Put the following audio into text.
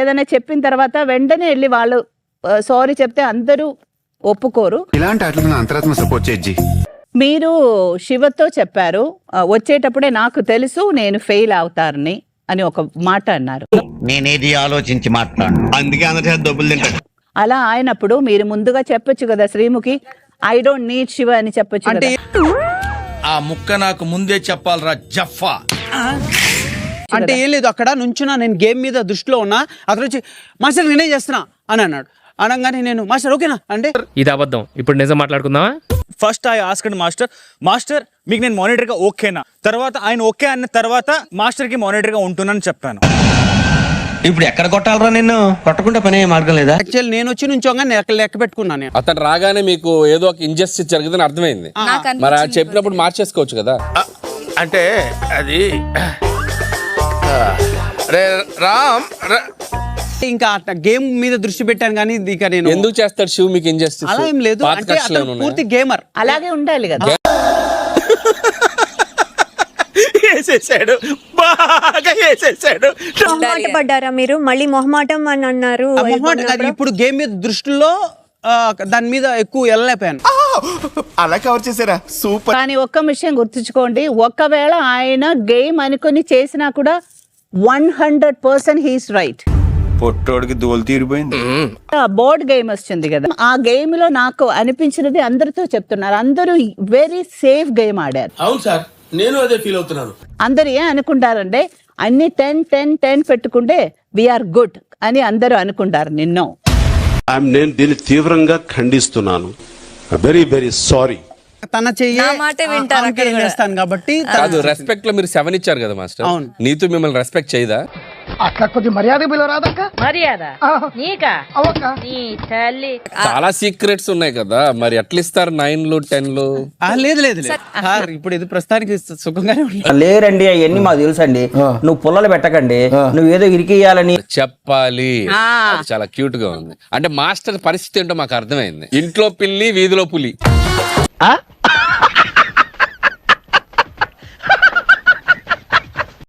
ఏదైనా చెప్పిన తర్వాత వెంటనే వెళ్ళి వాళ్ళు సారీ చెప్తే అందరూ ఒప్పుకోరు. ఇలాంటి వాటికి నా అంతరాత్మ సపోర్ట్ చేయొచ్చు. మీరు శివతో చెప్పారు వచ్చేటప్పుడే నాకు తెలుసు నేను ఫెయిల్ అవుతారని అని ఒక మాట అన్నారు. నేనేది ఆలోచించి మాట్లాడు, అందుకే అందరి డబ్బులు తింటాడు. అలా ఆయనప్పుడు మీరు ముందుగా చెప్పొచ్చు కదా Sreemukhi, I don't need Shiva అని చెప్పొచ్చు కదా. ఆ ముక్క నాకు ముందే చెప్పాలరా జఫా. అంటే ఏం లేదు, అక్కడ నుంచున్నా, నేను గేమ్ మీద దృష్టిలో ఉన్నా. అతను వచ్చి మాస్టర్ నేనే చేస్తున్నా అని అన్నాడు. అనగానే నేను మాస్టర్ ఓకేనా అంటే ఇది అబద్ధం. ఇప్పుడు నిజం మాట్లాడుకుందామా? ఫస్ట్ ఐ ఆస్క్డ్ మాస్టర్ మీకు నేను మానిటర్గా ఓకేనా, తర్వాత ఆయన ఓకే అన్న తర్వాత మాస్టర్కి మానిటర్గా ఉంటున్నాను చెప్పాను. ఇప్పుడు ఎక్కడ కొట్టాలరా నిన్ను? కొట్టకుండా పనే మార్గం లేదా? యాక్చువల్ నేను వచ్చి నుంచోగా లెక్క పెట్టుకున్నాను నేను. అతను రాగానే మీకు ఏదో ఒక ఇంజస్టిస్ జరుగుతుందని అర్థమైంది. మరి అది చెప్పినప్పుడు మార్చేసుకోవచ్చు కదా. అంటే అది రామ్ ఇంకా గేమ్ మీద దృష్టి పెట్టాను కానీ ఇక నేను ఎందుకు చేస్తాడు శివ్ మీకు ఇంజస్టిస్? అలా ఏం లేదు, అంటే అతను పూర్తి గేమర్. అలాగే ఉండాలి కదా. వేసేసాడు, బాగా వేసేసాడు. మొహమాట పడ్డారా మీరు? మళ్ళీ మొహమాటం అని అన్నారు. మొహమాట కాదు, ఇప్పుడు గేమ్ మీద దృష్టిలో దాని మీద ఎక్కువ వెళ్ళలేకపోయాను. అలా కవర్ చేసారా? సూపర్. కానీ ఒక్క విషయం గుర్తుంచుకోండి, ఒకవేళ ఆయన గేమ్ అనుకుని చేసినా కూడా 100% హీస్ రైట్. పొట్టోడికి దోలు తీరిపోయింది. బోర్డ్ గేమ్ వస్తుంది కదా, ఆ గేమ్ లో నాకు అనిపించినది అందరితో చెప్తున్నారు, అందరూ వెరీ సేఫ్ గేమ్ ఆడారు. అవును సార్, నేను అదే ఫీల్ అవుతున్నాను. అందరు ఏం అనుకుంటారంటే అన్ని 10-10-10 పెట్టుకుంటే వీఆర్ గుడ్ అని అందరూ అనుకుంటారు. నేను దీన్ని తీవ్రంగా ఖండిస్తున్నాను. Very very sorry. తన చేస్తాను కాబట్టి కాదు, రెస్పెక్ట్ లో మీరు 7 ఇచ్చారు కదా మాస్టర్. అవును. నీతో మిమ్మల్ని రెస్పెక్ట్ చేయదా? అట్లా కొద్ది మర్యాద పిలవరాదక్క. మర్యాద నీకా? తల్లి చాలా సీక్రెట్స్ ఉన్నాయి కదా, మరి ఎట్లా ఇస్తారు 9లు 10లు? లేదు లేదు సార్, ఇప్పుడు ఇది ప్రస్తుతానికి సుఖంగానే ఉంది. లేరండి, అవన్నీ మాకు తెలుసు అండి. నువ్వు పుల్లలు పెట్టకండి, నువ్వు ఏదో ఇరికియాలని చెప్పాలి. అది చాలా క్యూట్ గా ఉంది. అంటే మాస్టర్ పరిస్థితి ఏంటో మాకు అర్థమైంది. ఇంట్లో పిల్లి వీధిలో పులి.